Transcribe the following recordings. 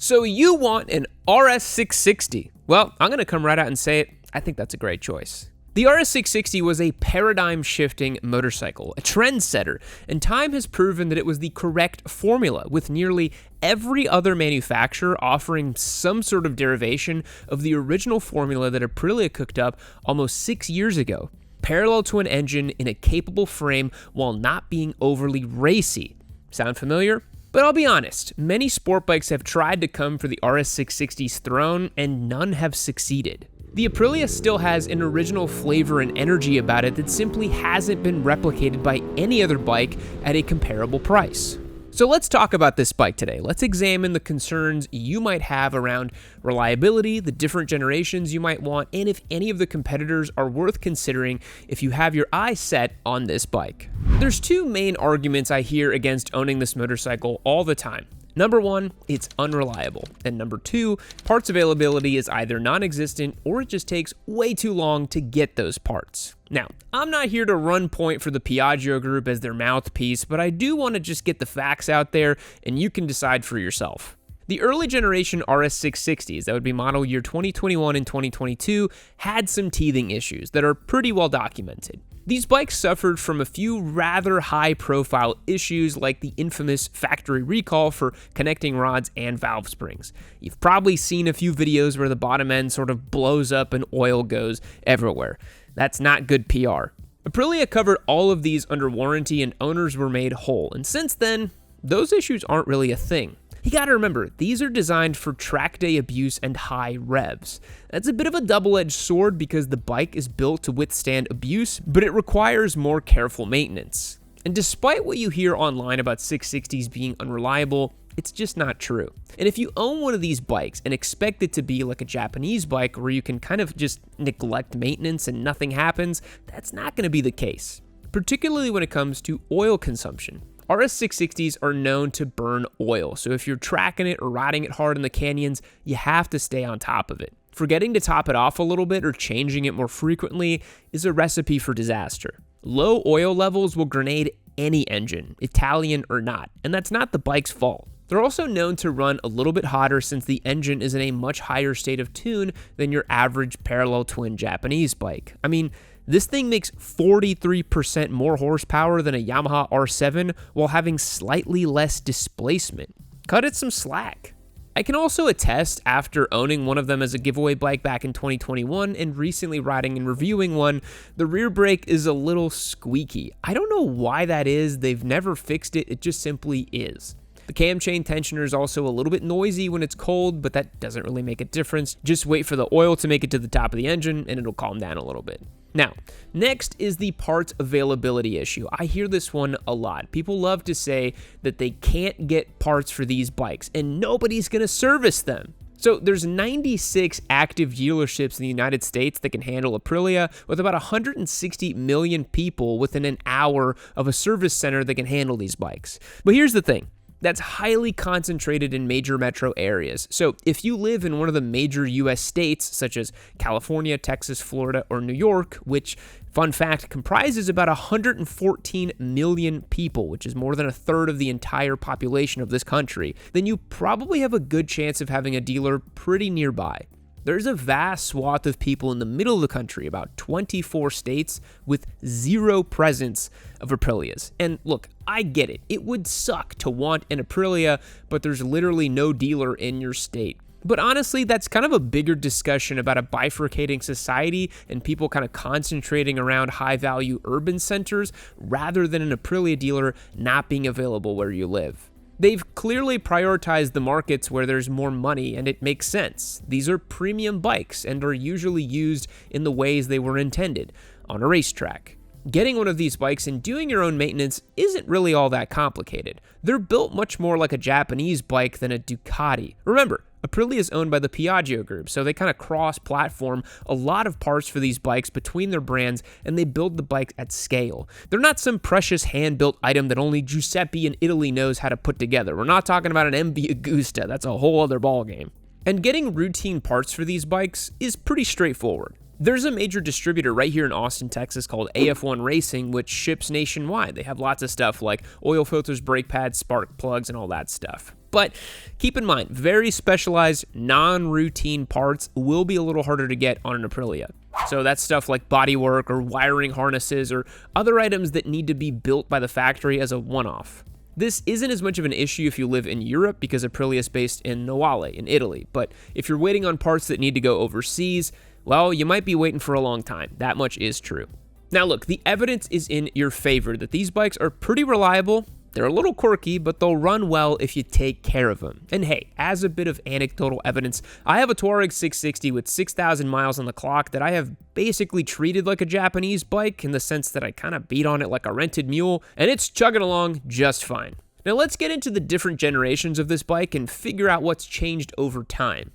So you want an RS 660? Well, I'm going to come right out and say it. I think that's a great choice. The RS 660 was a paradigm-shifting motorcycle, a trendsetter, and time has proven that it was the correct formula, with nearly every other manufacturer offering some sort of derivation of the original formula that Aprilia cooked up almost 6 years ago, parallel to an engine in a capable frame while not being overly racy. Sound familiar? But I'll be honest, many sport bikes have tried to come for the RS 660's throne, and none have succeeded. The Aprilia still has an original flavor and energy about it that simply hasn't been replicated by any other bike at a comparable price. So let's talk about this bike today. Let's examine the concerns you might have around reliability, the different generations you might want, and if any of the competitors are worth considering if you have your eyes set on this bike. There's two main arguments I hear against owning this motorcycle all the time. Number one, it's unreliable. And number two, parts availability is either non-existent or it just takes way too long to get those parts. Now, I'm not here to run point for the Piaggio group as their mouthpiece, but I do want to just get the facts out there and you can decide for yourself. The early generation RS 660s, that would be model year 2021 and 2022, had some teething issues that are pretty well documented. These bikes suffered from a few rather high-profile issues like the infamous factory recall for connecting rods and valve springs. You've probably seen a few videos where the bottom end sort of blows up and oil goes everywhere. That's not good PR. Aprilia covered all of these under warranty and owners were made whole, and since then, those issues aren't really a thing. You gotta remember, these are designed for track day abuse and high revs. That's a bit of a double-edged sword because the bike is built to withstand abuse, but it requires more careful maintenance. And despite what you hear online about 660s being unreliable, it's just not true. And if you own one of these bikes and expect it to be like a Japanese bike where you can kind of just neglect maintenance and nothing happens, that's not gonna be the case, particularly when it comes to oil consumption. RS 660s are known to burn oil, so if you're tracking it or riding it hard in the canyons, you have to stay on top of it. Forgetting to top it off a little bit or changing it more frequently is a recipe for disaster. Low oil levels will grenade any engine, Italian or not, and that's not the bike's fault. They're also known to run a little bit hotter since the engine is in a much higher state of tune than your average parallel twin Japanese bike. I mean, this thing makes 43% more horsepower than a Yamaha R7 while having slightly less displacement. Cut it some slack. I can also attest, after owning one of them as a giveaway bike back in 2021 and recently riding and reviewing one, the rear brake is a little squeaky. I don't know why that is, they've never fixed it, it just simply is. The cam chain tensioner is also a little bit noisy when it's cold, but that doesn't really make a difference. Just wait for the oil to make it to the top of the engine and it'll calm down a little bit. Now, next is the parts availability issue. I hear this one a lot. People love to say that they can't get parts for these bikes and nobody's gonna service them. So there's 96 active dealerships in the United States that can handle Aprilia, with about 160 million people within an hour of a service center that can handle these bikes. But here's the thing. That's highly concentrated in major metro areas. So if you live in one of the major US states, such as California, Texas, Florida, or New York, which, fun fact, comprises about 114 million people, which is more than a third of the entire population of this country, then you probably have a good chance of having a dealer pretty nearby. There's a vast swath of people in the middle of the country, about 24 states, with zero presence of Aprilias. And look, I get it. It would suck to want an Aprilia, but there's literally no dealer in your state. But honestly, that's kind of a bigger discussion about a bifurcating society and people kind of concentrating around high-value urban centers rather than an Aprilia dealer not being available where you live. They've clearly prioritized the markets where there's more money, and it makes sense. These are premium bikes and are usually used in the ways they were intended, on a racetrack. Getting one of these bikes and doing your own maintenance isn't really all that complicated. They're built much more like a Japanese bike than a Ducati. Remember, Aprilia is owned by the Piaggio group, so they kind of cross-platform a lot of parts for these bikes between their brands, and they build the bikes at scale. They're not some precious hand-built item that only Giuseppe in Italy knows how to put together. We're not talking about an MB Agusta. That's a whole other ballgame. And getting routine parts for these bikes is pretty straightforward. There's a major distributor right here in Austin, Texas called AF1 Racing, which ships nationwide. They have lots of stuff like oil filters, brake pads, spark plugs, and all that stuff. But keep in mind, very specialized, non-routine parts will be a little harder to get on an Aprilia. So that's stuff like bodywork or wiring harnesses or other items that need to be built by the factory as a one-off. This isn't as much of an issue if you live in Europe because Aprilia is based in Novale in Italy, but if you're waiting on parts that need to go overseas, well, you might be waiting for a long time. That much is true. Now look, the evidence is in your favor that these bikes are pretty reliable. They're a little quirky, but they'll run well if you take care of them. And hey, as a bit of anecdotal evidence, I have a Touareg 660 with 6,000 miles on the clock that I have basically treated like a Japanese bike in the sense that I kind of beat on it like a rented mule, and it's chugging along just fine. Now let's get into the different generations of this bike and figure out what's changed over time.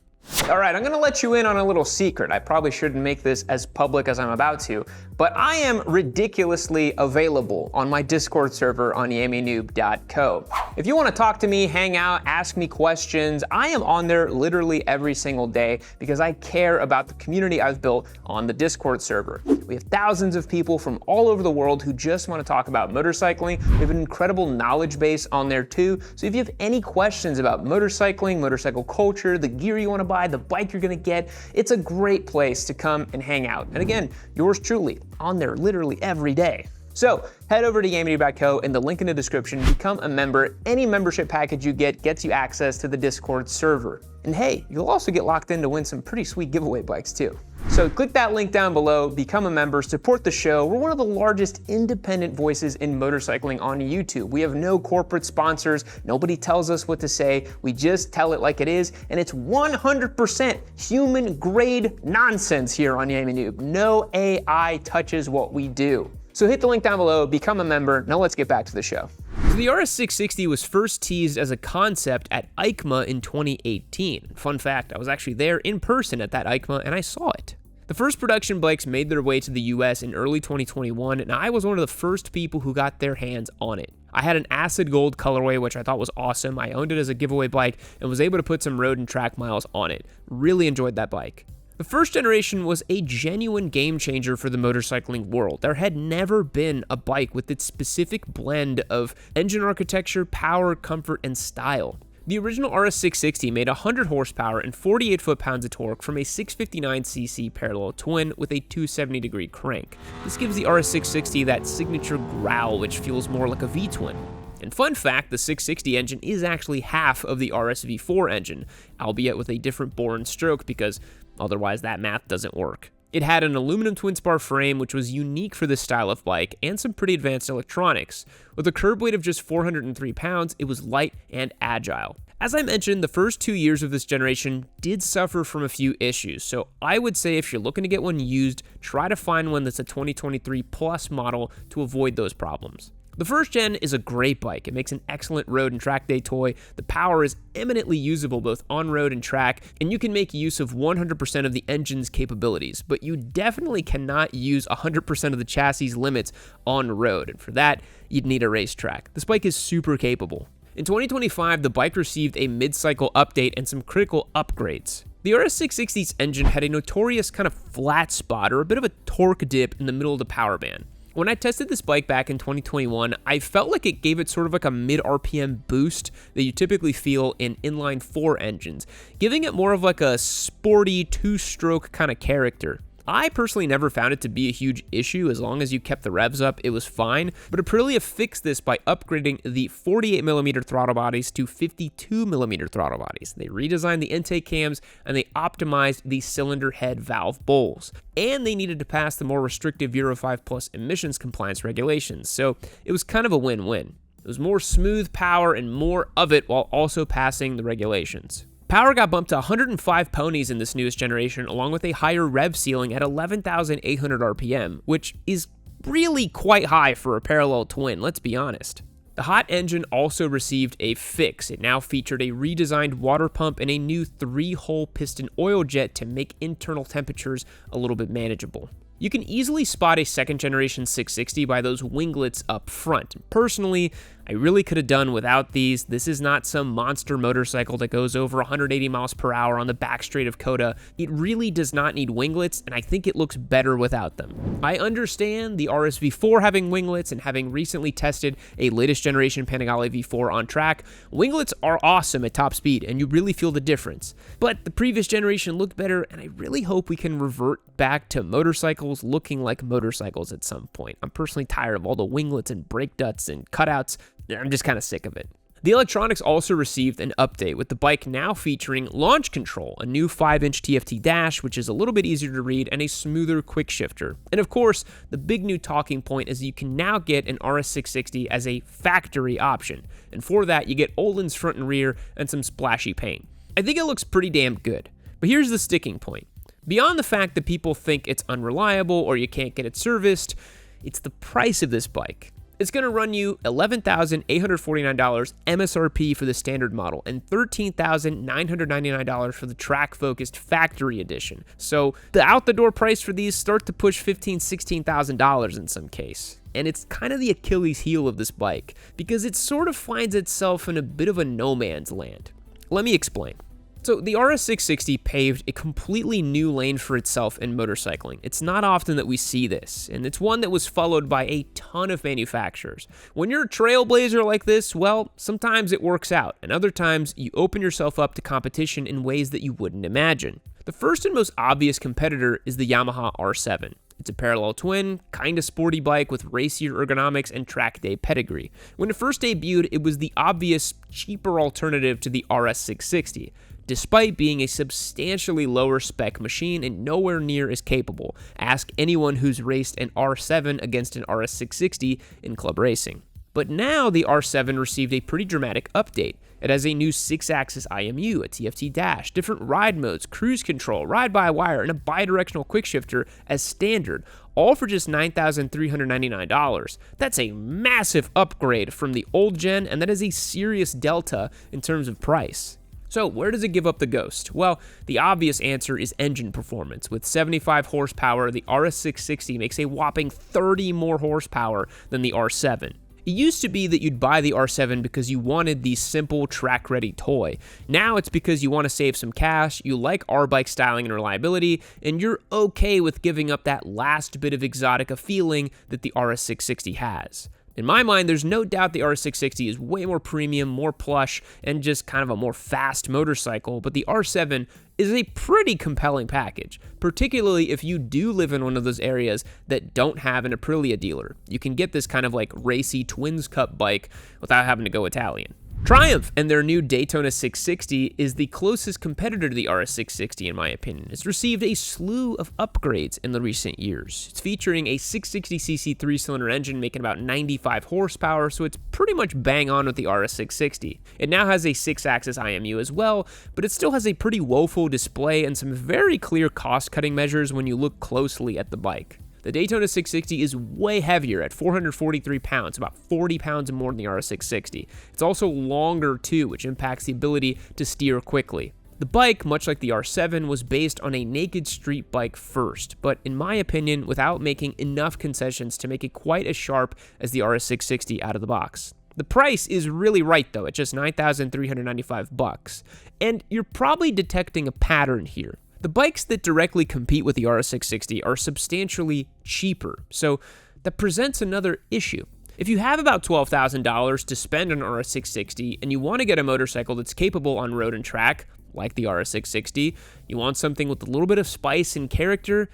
All right, I'm gonna let you in on a little secret. I probably shouldn't make this as public as I'm about to, but I am ridiculously available on my Discord server on yaminoob.co. If you wanna talk to me, hang out, ask me questions, I am on there literally every single day because I care about the community I've built on the Discord server. We have thousands of people from all over the world who just wanna talk about motorcycling. We have an incredible knowledge base on there too, so if you have any questions about motorcycling, motorcycle culture, the gear you wanna buy, the bike you're gonna get, it's a great place to come and hang out. And again, yours truly, on there literally every day. So head over to yaminoob.co and the link in the description, become a member. Any membership package you get gets you access to the Discord server. And hey, you'll also get locked in to win some pretty sweet giveaway bikes too. So click that link down below, become a member, support the show. We're one of the largest independent voices in motorcycling on YouTube. We have no corporate sponsors. Nobody tells us what to say. We just tell it like it is. And it's 100% human grade nonsense here on Yaminoob. No AI touches what we do. So hit the link down below, become a member. Now let's get back to the show. So the RS 660 was first teased as a concept at EICMA in 2018. Fun fact, I was actually there in person at that EICMA and I saw it. The first production bikes made their way to the US in early 2021, and I was one of the first people who got their hands on it. I had an acid gold colorway, which I thought was awesome. I owned it as a giveaway bike and was able to put some road and track miles on it. Really enjoyed that bike. The first generation was a genuine game changer for the motorcycling world. There had never been a bike with its specific blend of engine architecture, power, comfort, and style. The original RS 660 made 100 horsepower and 48 foot-pounds of torque from a 659cc parallel twin with a 270-degree crank. This gives the RS 660 that signature growl, which feels more like a V-twin. And fun fact, the 660 engine is actually half of the RS V4 engine, albeit with a different bore and stroke because otherwise that math doesn't work. It had an aluminum twin spar frame, which was unique for this style of bike, and some pretty advanced electronics. With a curb weight of just 403 pounds, it was light and agile. As I mentioned, the first 2 years of this generation did suffer from a few issues, so I would say if you're looking to get one used, try to find one that's a 2023 plus model to avoid those problems. The first gen is a great bike. It makes an excellent road and track day toy. The power is eminently usable both on road and track, and you can make use of 100% of the engine's capabilities, but you definitely cannot use 100% of the chassis limits on road, and for that, you'd need a racetrack. This bike is super capable. In 2025, the bike received a mid-cycle update and some critical upgrades. The RS 660's engine had a notorious kind of flat spot or a bit of a torque dip in the middle of the power band. When I tested this bike back in 2021, I felt like it gave it sort of like a mid-RPM boost that you typically feel in inline 4 engines, giving it more of like a sporty 2-stroke kind of character. I personally never found it to be a huge issue. As long as you kept the revs up, it was fine. But Aprilia fixed this by upgrading the 48mm throttle bodies to 52mm throttle bodies. They redesigned the intake cams and they optimized the cylinder head valve bowls. And they needed to pass the more restrictive Euro 5 Plus emissions compliance regulations. So it was kind of a win-win. It was more smooth power and more of it while also passing the regulations. Power got bumped to 105 ponies in this newest generation, along with a higher rev ceiling at 11,800 RPM, which is really quite high for a parallel twin, let's be honest. The hot engine also received a fix. It now featured a redesigned water pump and a new 3-hole piston oil jet to make internal temperatures a little bit manageable. You can easily spot a second generation 660 by those winglets up front. Personally, I really could have done without these. This is not some monster motorcycle that goes over 180 miles per hour on the back straight of Coda. It really does not need winglets, and I think it looks better without them. I understand the RS V4 having winglets, and having recently tested a latest generation Panigale V4 on track, winglets are awesome at top speed, and you really feel the difference. But the previous generation looked better, and I really hope we can revert back to motorcycles looking like motorcycles at some point. I'm personally tired of all the winglets and brake duts and cutouts. I'm just kind of sick of it. The electronics also received an update, with the bike now featuring launch control, a new 5-inch TFT dash, which is a little bit easier to read, and a smoother quick shifter. And of course, the big new talking point is you can now get an RS660 as a factory option. And for that, you get Öhlins front and rear and some splashy paint. I think it looks pretty damn good. But here's the sticking point. Beyond the fact that people think it's unreliable or you can't get it serviced, it's the price of this bike. It's going to run you $11,849 MSRP for the standard model and $13,999 for the track-focused factory edition. So the out-the-door price for these start to push $15,000, $16,000 in some case. And it's kind of the Achilles heel of this bike because it sort of finds itself in a bit of a no man's land. Let me explain. So the RS660 paved a completely new lane for itself in motorcycling. It's not often that we see this, and it's one that was followed by a ton of manufacturers. When you're a trailblazer like this, well, sometimes it works out, and other times you open yourself up to competition in ways that you wouldn't imagine. The first and most obvious competitor is the Yamaha R7. It's a parallel twin, kinda sporty bike with racier ergonomics and track day pedigree. When it first debuted, it was the obvious, cheaper alternative to the RS660. Despite being a substantially lower spec machine and nowhere near as capable. Ask anyone who's raced an R7 against an RS660 in club racing. But now the R7 received a pretty dramatic update. It has a new 6-axis IMU, a TFT dash, different ride modes, cruise control, ride-by-wire, and a bidirectional quickshifter as standard, all for just $9,399. That's a massive upgrade from the old gen, and that is a serious delta in terms of price. So where does it give up the ghost? Well, the obvious answer is engine performance. With 75 horsepower, the RS660 makes a whopping 30 more horsepower than the R7. It used to be that you'd buy the R7 because you wanted the simple track-ready toy. Now it's because you want to save some cash, you like R-bike styling and reliability, and you're okay with giving up that last bit of exotica feeling that the RS660 has. In my mind, there's no doubt the RS660 is way more premium, more plush, and just kind of a more fast motorcycle, but the R7 is a pretty compelling package, particularly if you do live in one of those areas that don't have an Aprilia dealer. You can get this kind of like racy Twins Cup bike without having to go Italian. Triumph and their new Daytona 660 is the closest competitor to the RS660 in my opinion. It's received a slew of upgrades in the recent years. It's featuring a 660cc 3-cylinder engine making about 95 horsepower, so it's pretty much bang on with the RS660. It now has a 6-axis IMU as well, but it still has a pretty woeful display and some very clear cost-cutting measures when you look closely at the bike. The Daytona 660 is way heavier at 443 pounds, about 40 pounds more than the RS660. It's also longer too, which impacts the ability to steer quickly. The bike, much like the R7, was based on a naked street bike first, but in my opinion, without making enough concessions to make it quite as sharp as the RS660 out of the box. The price is really right though, at just $9,395. And you're probably detecting a pattern here. The bikes that directly compete with the RS660 are substantially cheaper, so that presents another issue. If you have about $12,000 to spend on an RS660 and you want to get a motorcycle that's capable on road and track, like the RS660, you want something with a little bit of spice and character,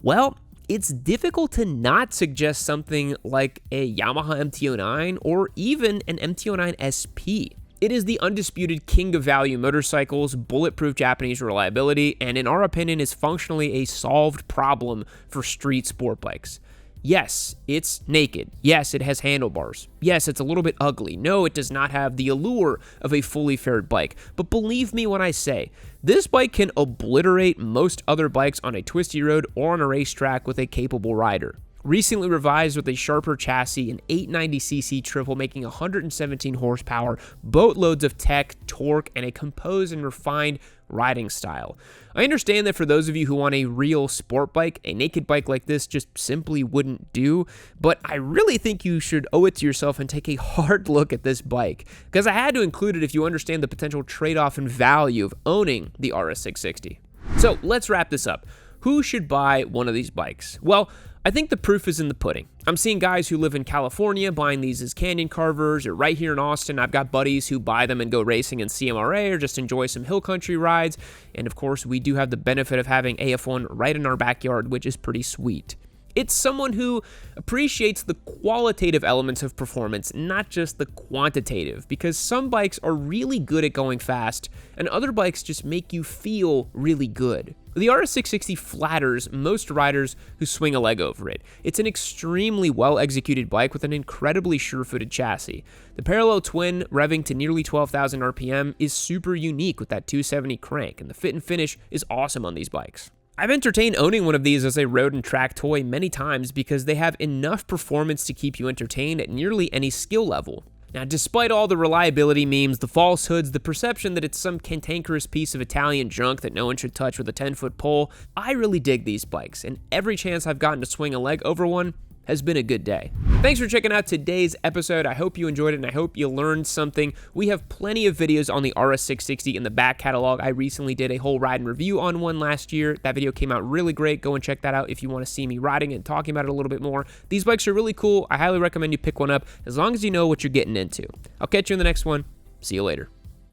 well, it's difficult to not suggest something like a Yamaha MT-09 or even an MT-09 SP. It is the undisputed king of value motorcycles, bulletproof Japanese reliability, and in our opinion is functionally a solved problem for street sport bikes. Yes, it's naked. Yes, it has handlebars. Yes, it's a little bit ugly. No, it does not have the allure of a fully fared bike. But believe me when I say, this bike can obliterate most other bikes on a twisty road or on a racetrack with a capable rider. Recently revised with a sharper chassis, an 890cc triple making 117 horsepower, boatloads of tech, torque, and a composed and refined riding style. I understand that for those of you who want a real sport bike, a naked bike like this just simply wouldn't do, but I really think you should owe it to yourself and take a hard look at this bike, because I had to include it if you understand the potential trade-off and value of owning the RS660. So let's wrap this up. Who should buy one of these bikes? Well, I think the proof is in the pudding. I'm seeing guys who live in California buying these as canyon carvers, or right here in Austin, I've got buddies who buy them and go racing in CMRA or just enjoy some hill country rides. And of course, we do have the benefit of having AF1 right in our backyard, which is pretty sweet. It's someone who appreciates the qualitative elements of performance, not just the quantitative, because some bikes are really good at going fast, and other bikes just make you feel really good. The RS660 flatters most riders who swing a leg over it. It's an extremely well-executed bike with an incredibly sure-footed chassis. The parallel twin, revving to nearly 12,000 RPM, is super unique with that 270 crank, and the fit and finish is awesome on these bikes. I've entertained owning one of these as a road and track toy many times because they have enough performance to keep you entertained at nearly any skill level. Now, despite all the reliability memes, the falsehoods, the perception that it's some cantankerous piece of Italian junk that no one should touch with a 10-foot pole, I really dig these bikes, and every chance I've gotten to swing a leg over one has been a good day. Thanks for checking out today's episode. I hope you enjoyed it and I hope you learned something. We have plenty of videos on the RS660 in the back catalog. I recently did a whole ride and review on one last year. That video came out really great. Go and check that out if you want to see me riding it and talking about it a little bit more. These bikes are really cool. I highly recommend you pick one up as long as you know what you're getting into. I'll catch you in the next one. See you later.